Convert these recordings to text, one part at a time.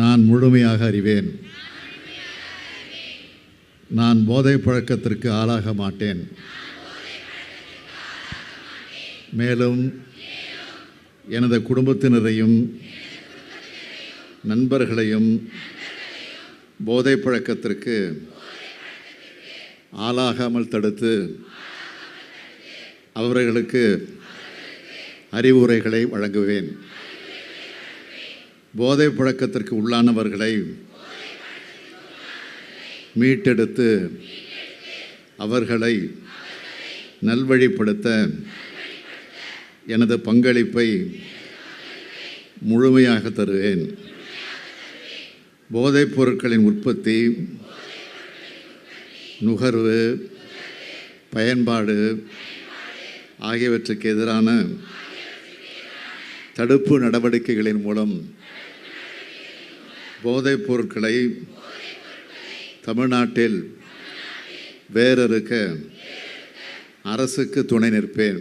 நான் முழுமையாக அறிவேன். நான் போதை பழக்கத்திற்கு ஆளாக மாட்டேன். மேலும் எனது குடும்பத்தினரையும் நண்பர்களையும் போதை பழக்கத்திற்கு ஆளாகாமல் தடுத்து அவர்களுக்கு அறிவுரைகளை வழங்குவேன். போதை பழக்கத்திற்கு உள்ளானவர்களை மீட்டெடுத்து அவர்களை நல்வழிப்படுத்த எனது பங்களிப்பை முழுமையாக தருவேன். போதைப் பொருட்களின் உற்பத்தி, நுகர்வு, பயன்பாடு ஆகியவற்றுக்கு எதிரான தடுப்பு நடவடிக்கைகளின் மூலம் போதைப் பொருட்களை தமிழ்நாட்டில் வேரறுக்க அரசுக்கு துணை நிற்பேன்.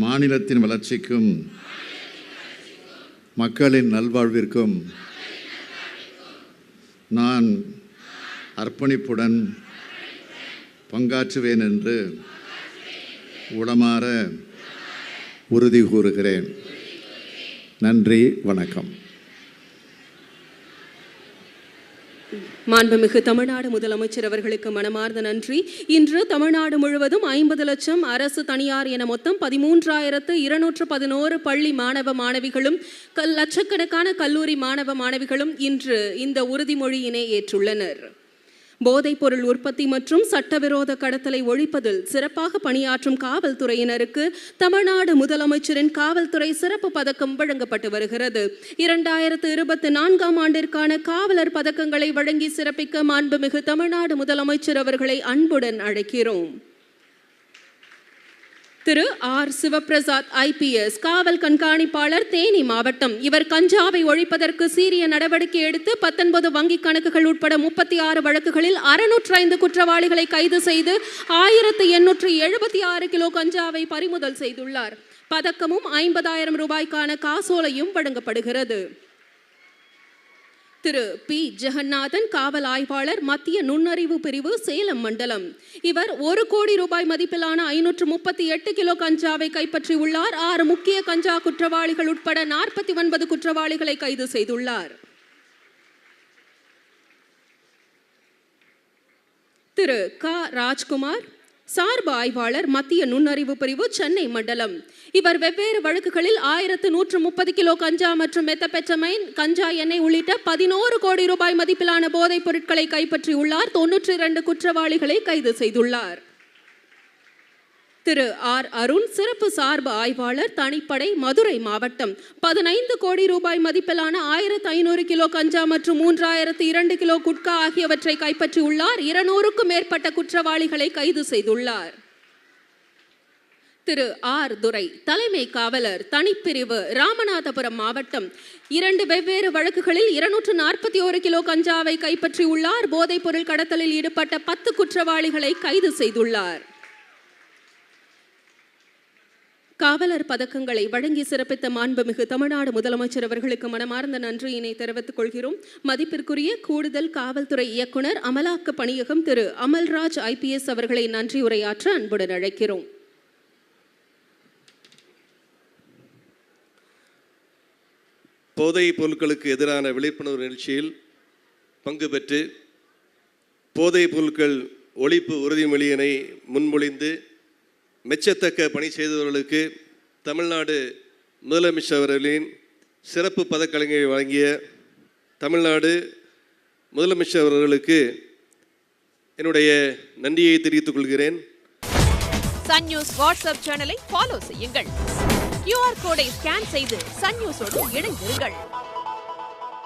மாநிலத்தின் வளர்ச்சிக்கும் மக்களின் நல்வாழ்விற்கும் நான் அர்ப்பணிப்புடன் பங்காற்றுவேன் என்று உளமாற உறுதி கூறுகிறேன். நன்றி, வணக்கம். மாண்புமிகு தமிழ்நாடு முதலமைச்சர் அவர்களுக்கு மனமார்ந்த நன்றி. இன்று தமிழ்நாடு முழுவதும் 50 லட்சம் அரசு, தனியார் என மொத்தம் 13,211 பள்ளி மாணவ மாணவிகளும் லட்சக்கணக்கான கல்லூரி மாணவ மாணவிகளும் இன்று இந்த உறுதிமொழியினை ஏற்றுள்ளனர். போதைப் பொருள் உற்பத்தி மற்றும் சட்டவிரோத கடத்தலை ஒழிப்பதில் சிறப்பாக பணியாற்றும் காவல்துறையினருக்கு தமிழ்நாடு முதலமைச்சரின் காவல்துறை சிறப்பு பதக்கம் வழங்கப்பட்டு வருகிறது. 2024ஆம் ஆண்டிற்கான காவலர் பதக்கங்களை வழங்கி சிறப்பிக்க மாண்புமிகு தமிழ்நாடு முதலமைச்சர் அவர்களை அன்புடன் அழைக்கிறோம். திரு ஆர் சிவபிரசாத் IPS, காவல் கண்காணிப்பாளர், தேனி மாவட்டம். இவர் கஞ்சாவை ஒழிப்பதற்கு சீரிய நடவடிக்கை எடுத்து 19 வங்கி கணக்குகள் உட்பட 36 வழக்குகளில் 605 குற்றவாளிகளை கைது செய்து 1876 கிலோ கஞ்சாவை பறிமுதல் செய்துள்ளார். பதக்கமும் 50,000 ரூபாய்க்கான காசோலையும் வழங்கப்படுகிறது. திரு பி ஜெகநாதன், காவல் ஆய்வாளர், மத்திய நுண்ணறிவு பிரிவு, சேலம் மண்டலம். இவர் 1 கோடி ரூபாய் மதிப்பிலான 538 கிலோ கஞ்சாவை கைப்பற்றியுள்ளார். 6 முக்கிய கஞ்சா குற்றவாளிகள் உட்பட 49 குற்றவாளிகளை கைது செய்துள்ளார். திரு க ராஜ்குமார், சார்பு ஆய்வாளர், மத்திய நுண்ணறிவு பிரிவு, சென்னை மண்டலம். இவர் வெவ்வேறு வழக்குகளில் 1130 கிலோ கஞ்சா மற்றும் மெத்தபெட்டமைன், கஞ்சா எண்ணெய் உள்ளிட்ட 11 கோடி ரூபாய் மதிப்பிலான போதைப் பொருட்களை கைப்பற்றியுள்ளார். 92 குற்றவாளிகளை கைது செய்துள்ளார். திரு ஆர் அருண், சிறப்பு சார்பு ஆய்வாளர், தனிப்படை, மதுரை மாவட்டம். 15 கோடி ரூபாய் மதிப்பிலான 1500 கிலோ கஞ்சா மற்றும் 3002 கிலோ குட்கா ஆகியவற்றை கைப்பற்றியுள்ளார். 200க்கும் மேற்பட்ட குற்றவாளிகளை கைது செய்துள்ளார். திரு ஆர் துரை, தலைமை காவலர், தனிப்பிரிவு, ராமநாதபுரம் மாவட்டம். 2 வெவ்வேறு வழக்குகளில் 241 கிலோ கஞ்சாவை கைப்பற்றியுள்ளார். போதைப் பொருள் கடத்தலில் ஈடுபட்ட 10 குற்றவாளிகளை கைது செய்துள்ளார். காவலர் பதக்கங்களை வழங்கி சிறப்பித்த மாண்புமிகு தமிழ்நாடு முதலமைச்சர் அவர்களுக்கு மனமார்ந்த நன்றியினை தெரிவித்துக் கொள்கிறோம். மதிப்பிற்குரிய கூடுதல் காவல்துறை இயக்குனர், அமலாக்க பணியகம், திரு அமல்ராஜ் IPS அவர்களை நன்றி உரையாற்ற அன்புடன் அழைக்கிறோம். போதைப் பொருட்களுக்கு எதிரான விழிப்புணர்வு நிகழ்ச்சியில் பங்கு பெற்று போதைப் பொருட்கள் ஒழிப்பு உறுதிமொழியினை முன்மொழிந்து மெச்சத்தக்க பணி செய்தவர்களுக்கு தமிழ்நாடு முதலமைச்சர் அவர்களின் சிறப்பு பதக்கங்களை வழங்கிய தமிழ்நாடு முதலமைச்சர் அவர்களுக்கு என்னுடைய நன்றியை தெரிவித்துக் கொள்கிறேன். சன் நியூஸ் வாட்ஸ்அப் சேனலை ஃபாலோ செய்யுங்கள். QR கோடை ஸ்கேன் செய்து சன் நியூஸோடு இணைந்திருங்கள்.